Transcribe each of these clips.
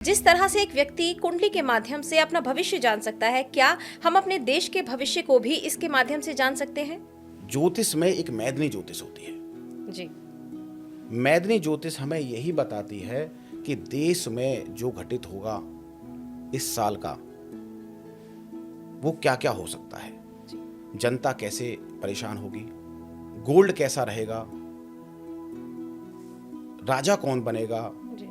जिस तरह से एक व्यक्ति कुंडली के माध्यम से अपना भविष्य जान सकता है, क्या हम अपने देश के भविष्य को भी इसके माध्यम से जान सकते हैं? ज्योतिष में एक मैदनी ज्योतिष होती है। जी। मैदनी ज्योतिष हमें यही बताती है कि देश में जो घटित होगा इस साल का, वो क्या क्या हो सकता है। जनता कैसे परेशान होगी, गोल्ड कैसा रहेगा, राजा कौन बनेगा, जी।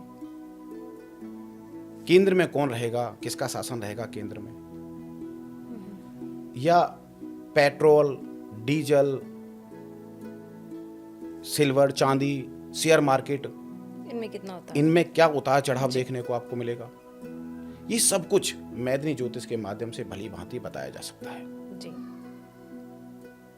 केंद्र में कौन रहेगा, किसका शासन रहेगा केंद्र में, या पेट्रोल, डीजल, सिल्वर, चांदी, शेयर मार्केट, इनमें कितना होता है? इनमें क्या उतार चढ़ाव देखने को आपको मिलेगा। ये सब कुछ मैदनी ज्योतिष के माध्यम से भली भांति बताया जा सकता है। जी।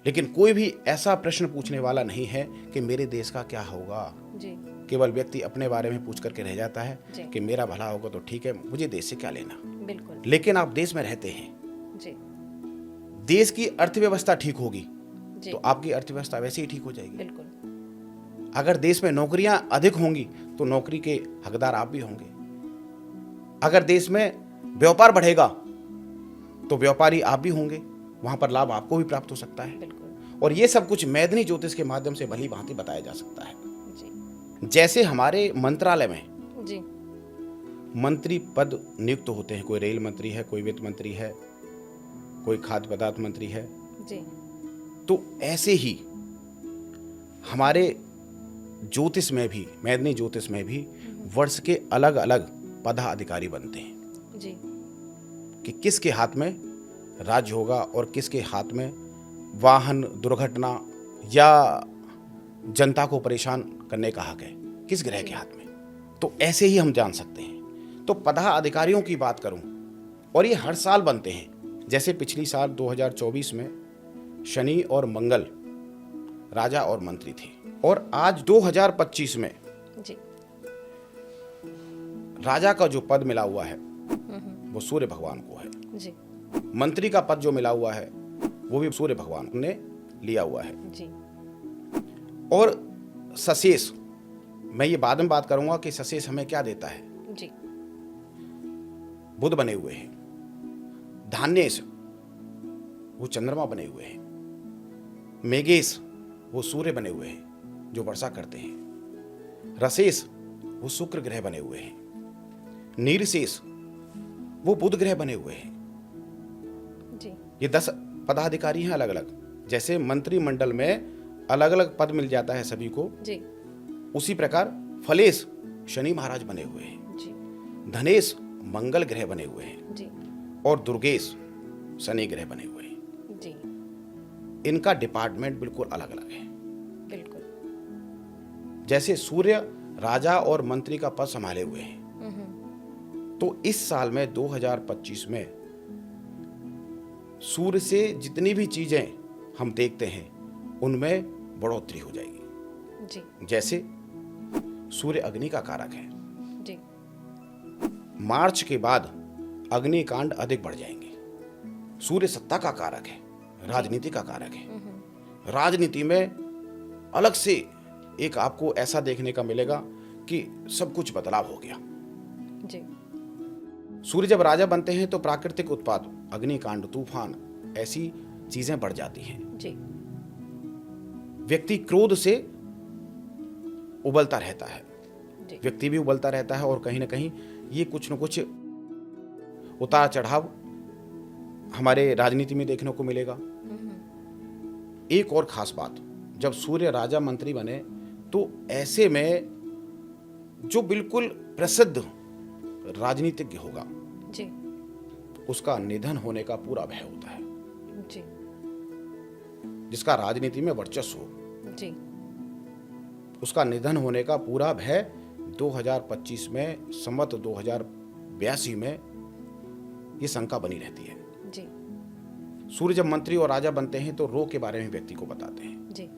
लेकिन कोई भी ऐसा प्रश्न पूछने वाला नहीं है कि मेरे देश का क्या होगा। जी। केवल व्यक्ति अपने बारे में पूछ करके रह जाता है जी। कि मेरा भला होगा तो ठीक है, मुझे देश से क्या लेना। बिल्कुल। लेकिन आप देश में रहते हैं, जी। देश की अर्थव्यवस्था ठीक होगी जी। तो आपकी अर्थव्यवस्था वैसे ही ठीक हो जाएगी। बिल्कुल। अगर देश में नौकरियां अधिक होंगी तो नौकरी के हकदार आप भी होंगे। अगर देश में व्यापार बढ़ेगा तो व्यापारी आप भी होंगे, वहां पर लाभ आपको भी प्राप्त हो सकता है। बिल्कुल। और ये सब कुछ मैदनी ज्योतिष के माध्यम से भली भांति बताया जा सकता है। जी। जैसे हमारे मंत्रालय में जी। मंत्री पद नियुक्त होते हैं, कोई रेल मंत्री है, कोई वित्त मंत्री है, कोई खाद्य पदार्थ मंत्री है, जी। तो ऐसे ही हमारे ज्योतिष में भी, मैदनी ज्योतिष में भी वर्ष के अलग अलग पदाधिकारी बनते हैं। जी। कि किसके हाथ में राज्य होगा और किसके हाथ में वाहन दुर्घटना या जनता को परेशान करने का हक है, किस ग्रह के हाथ में। तो ऐसे ही हम जान सकते हैं। तो पदाधिकारियों की बात करूं, और ये हर साल बनते हैं। जैसे पिछली साल 2024 में शनि और मंगल राजा और मंत्री थे, और आज 2025 में जी। राजा का जो पद मिला हुआ है वो सूर्य भगवान को है। जी। मंत्री का पद जो मिला हुआ है वो भी सूर्य भगवान ने लिया हुआ है। जी। और सशेष, मैं ये बाद में बात करूंगा कि सशेष हमें क्या देता है। जी। बुध बने हुए हैं, धान्येश वो चंद्रमा बने हुए हैं, मेघेश वो सूर्य बने हुए हैं जो वर्षा करते हैं, रसेश वो शुक्र ग्रह बने हुए हैं, नीरशेष वो बुध ग्रह बने हुए हैं। जी। ये 10 पदाधिकारी हैं अलग अलग। जैसे मंत्रिमंडल में अलग अलग पद मिल जाता है सभी को, जी। उसी प्रकार फलेश शनि महाराज बने हुए हैं, जी। धनेश मंगल ग्रह बने हुए हैं, जी। और दुर्गेश शनि ग्रह बने हुए हैं। जी। इनका डिपार्टमेंट बिल्कुल अलग अलग है। बिल्कुल। जैसे सूर्य राजा और मंत्री का पद संभाले हुए हैं, तो इस साल में 2025 में सूर्य से जितनी भी चीजें हम देखते हैं उनमें बढ़ोतरी हो जाएगी। जी। जैसे सूर्य अग्नि का कारक है, जी। मार्च के बाद अग्निकांड अधिक बढ़ जाएंगे। सूर्य सत्ता का कारक है, राजनीति का कारक है। राजनीति में अलग से एक आपको ऐसा देखने का मिलेगा कि सब कुछ बदलाव हो गया। जी। सूर्य जब राजा बनते हैं तो प्राकृतिक उत्पाद, अग्निकांड, तूफान, ऐसी चीजें बढ़ जाती हैं। जी। व्यक्ति क्रोध से उबलता रहता है, जी। व्यक्ति भी उबलता रहता है, और कहीं ना कहीं ये कुछ न कुछ उतार चढ़ाव हमारे राजनीति में देखने को मिलेगा। एक और खास बात, जब सूर्य राजा मंत्री बने तो ऐसे में जो बिल्कुल प्रसिद्ध राजनीतिज्ञ होगा जी। उसका निधन होने का पूरा भय होता है। जी। जिसका राजनीति में वर्चस्व हो, जी। उसका निधन होने का पूरा भय 2025 में, संवत 2082 में ये शंका बनी रहती है। जी। सूर्य जब मंत्री और राजा बनते हैं तो रोग के बारे में व्यक्ति को बताते हैं। जी।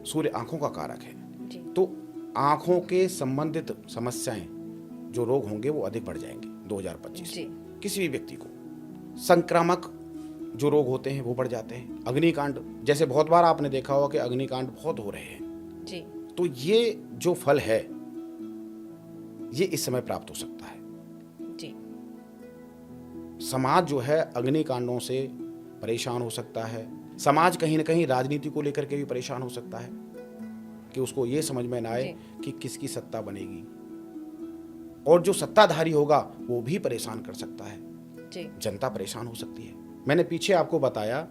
सूर्य आंखों का कारक है, जी। तो आंखों के संबंधित समस्याएं, जो रोग होंगे वो अधिक बढ़ जाएंगे 2025 जी। किसी भी व्यक्ति को। संक्रामक जो रोग होते हैं वो बढ़ जाते हैं। अग्निकांड, जैसे बहुत बार आपने देखा होगा कि अग्निकांड बहुत हो रहे हैं। जी। तो ये जो फल है ये इस समय प्राप्त हो सकता है। समाज जो है अग्निकांडों से परेशान हो सकता है। समाज कहीं ना कहीं राजनीति को लेकर के भी परेशान हो सकता है कि उसको ये समझ में ना आए कि किसकी सत्ता बनेगी, और जो सत्ताधारी होगा वो भी परेशान कर सकता है जी। जनता परेशान हो सकती है। मैंने पीछे आपको बताया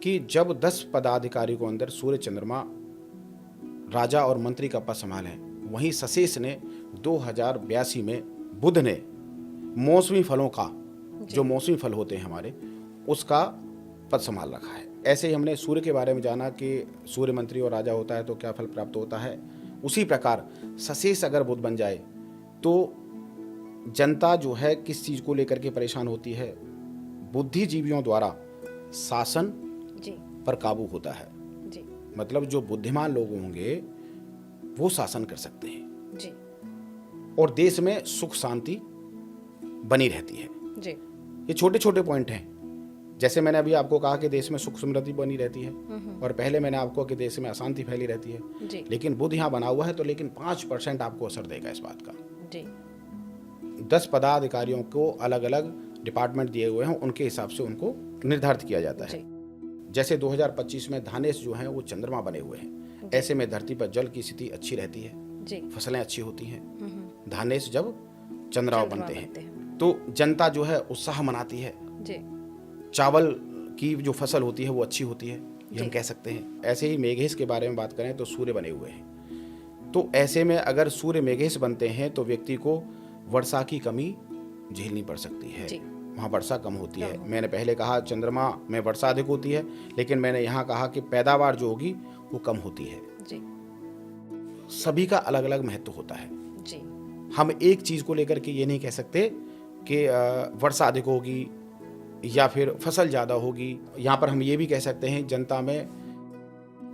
कि जब 10 पदाधिकारी को अंदर सूर्य चंद्रमा राजा और मंत्री का पद संभाले, वहीं सशेष ने 2082 में बुध ने मौसमी फलों का, जो मौसमी फल होते हैं हमारे, उसका पद संभाल रखा है। ऐसे ही हमने सूर्य के बारे में जाना कि सूर्य मंत्री और राजा होता है तो क्या फल प्राप्त होता है। उसी प्रकार सशेष अगर बुध बन जाए तो जनता जो है किस चीज़ को लेकर के परेशान होती है, बुद्धिजीवियों द्वारा शासन जी। पर काबू होता है। जी। मतलब जो बुद्धिमान लोग होंगे वो शासन कर सकते हैं जी। और देश में सुख शांति बनी रहती है। जी। ये छोटे छोटे पॉइंट हैं। जैसे मैंने अभी आपको कहा कि देश में सुख समृद्धि बनी रहती है, और पहले मैंने आपको कि देश में अशांति फैली रहती है जी। लेकिन बुध यहाँ बना हुआ है तो लेकिन 5% आपको असर देगा इस बात का। जी। 10 पदाधिकारियों को अलग अलग डिपार्टमेंट दिए हुए हैं, उनके हिसाब से उनको निर्धारित किया जाता है। जैसे 2025 में धानेश जो हैं वो चंद्रमा बने हुए हैं, ऐसे में धरती पर जल की स्थिति अच्छी रहती है जी। फसलें अच्छी होती हैं। धानेश जब चंद्रमा बनते हैं तो जनता जो है उत्साह मनाती है जी। चावल की जो फसल होती है वो अच्छी होती है, ये हम कह सकते हैं। ऐसे ही मेघेश के बारे में बात करें तो सूर्य बने हुए हैं, तो ऐसे में अगर सूर्य मेघेश बनते हैं तो व्यक्ति को वर्षा की कमी झेलनी पड़ सकती है, वहाँ वर्षा कम होती है। मैंने पहले कहा चंद्रमा में वर्षा अधिक होती है, लेकिन मैंने यहाँ कहा कि पैदावार जो होगी वो कम होती है जी। सभी का अलग अलग महत्व होता है जी। हम एक चीज़ को लेकर के ये नहीं कह सकते कि वर्षा अधिक होगी या फिर फसल ज़्यादा होगी। यहाँ पर हम ये भी कह सकते हैं जनता में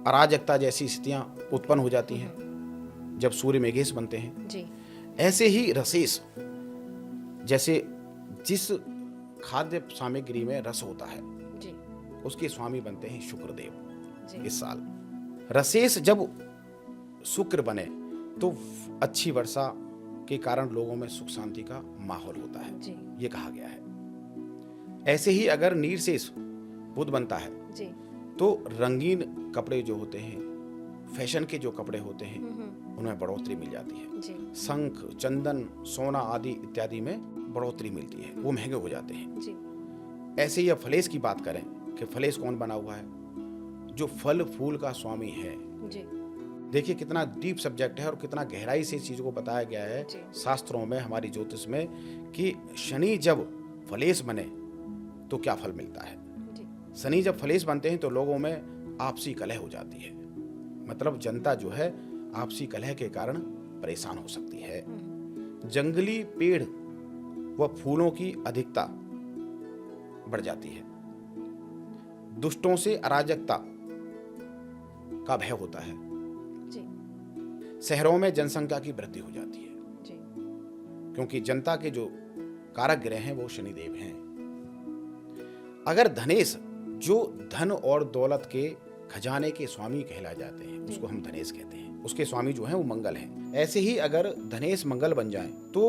अराजकता जैसी स्थितियाँ उत्पन्न हो जाती हैं जब सूर्य मेघेश बनते हैं जी। ऐसे ही रसेस, जैसे जिस खाद्य सामग्री में रस होता है जी। उसके स्वामी बनते हैं शुक्रदेव जी। इस साल। रसेस जब शुक्र बने तो अच्छी वर्षा के कारण लोगों में सुख शांति का माहौल होता है जी। ये कहा गया है। ऐसे ही अगर नीरसेश बुध बनता है जी। तो रंगीन कपड़े जो होते हैं, फैशन के जो कपड़े होते हैं उनमें बढ़ोतरी मिल जाती है जी। शंख चंदन सोना आदि इत्यादि में बढ़ोतरी मिलती है, वो महंगे हो जाते हैं जी। ऐसे ही अब फलेश की बात करें कि फलेश कौन बना हुआ है, जो फल फूल का स्वामी है। जी। देखिए कितना डीप सब्जेक्ट है और कितना गहराई से इस चीज को बताया गया है शास्त्रों में, हमारी ज्योतिष में, कि शनि जब फलेश बने तो क्या फल मिलता है। शनि जब फलेश बनते हैं तो लोगों में आपसी कलह हो जाती है, मतलब जनता जो है आपसी कलह के कारण परेशान हो सकती है। जंगली पेड़ व फूलों की अधिकता बढ़ जाती है, दुष्टों से अराजकता का भय होता है जी। शहरों में जनसंख्या की वृद्धि हो जाती है जी। क्योंकि जनता के जो कारक ग्रह हैं वो शनिदेव हैं। अगर धनेश जो धन और दौलत के खजाने के स्वामी कहला जाते हैं उसको हम धनेश कहते हैं, उसके स्वामी जो हैं वो मंगल हैं। ऐसे ही अगर धनेश मंगल बन जाएं तो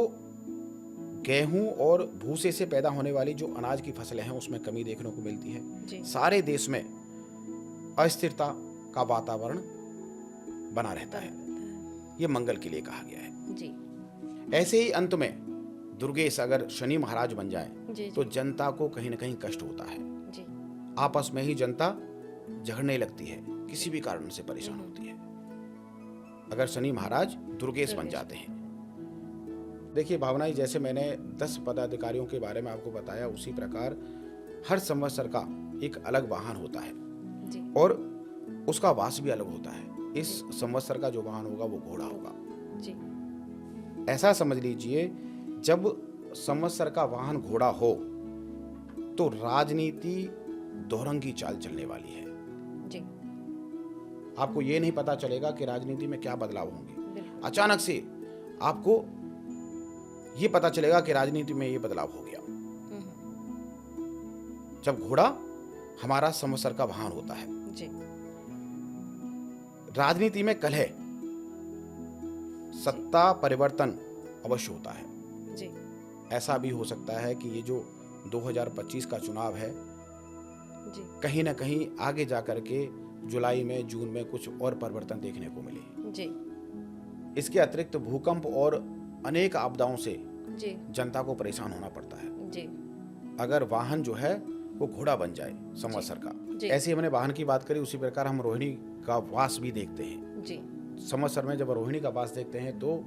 गेहूं और भूसे से पैदा होने वाली जो अनाज की फसलें हैं उसमें कमी देखने को मिलती है। सारे देश में अस्थिरता का वातावरण बना रहता है, ये मंगल के लिए कहा गया है जी। ऐसे ही अंत में दुर्गेश अगर शनि महाराज बन जाए जी। तो जनता को कहीं ना कहीं कष्ट होता है जी। आपस में ही जनता झगड़ने लगती है, किसी भी कारण से परेशान होती है अगर शनि महाराज दुर्गेश बन जाते हैं। देखिए भावनाएं, जैसे मैंने 10 पदाधिकारियों के बारे में आपको बताया उसी प्रकार हर संवत्सर का एक अलग वाहन होता है जी। और उसका वास भी अलग होता है। इस संवत्सर का जो वाहन होगा वो घोड़ा होगा जी। ऐसा समझ लीजिए जब संवत्सर का वाहन घोड़ा हो तो राजनीति दोरंगी चाल चलने वाली है जी। आपको ये नहीं पता चलेगा कि राजनीति में क्या बदलाव होंगे, अचानक से आपको ये पता चलेगा कि राजनीति में ये बदलाव हो गया जब घोड़ा हमारा संवत्सर का वाहन होता है जी। राजनीति में कलह सत्ता परिवर्तन अवश्य होता है जी। ऐसा भी हो सकता है कि ये जो 2025 का चुनाव है, जी कहीं ना कहीं आगे जा कर के जुलाई में, जून में कुछ और परिवर्तन देखने को मिले। जी इसके अतिरिक्त भूकंप और अनेक आपदाओं से जी जनता को परेशान होना पड़ता है। जी अगर वाहन जो है वो घोड़ा बन जाए संवत्सर का, जी। ऐसे ही हमने वाहन की बात करी, उसी प्रकार हम रोहिणी का वास भी देखते हैं। जी संवत्सर में जब रोहिणी का वास देखते हैं तो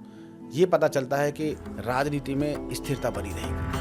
ये पता चलता है कि राजनीति में स्थिरता बनी रहेगी।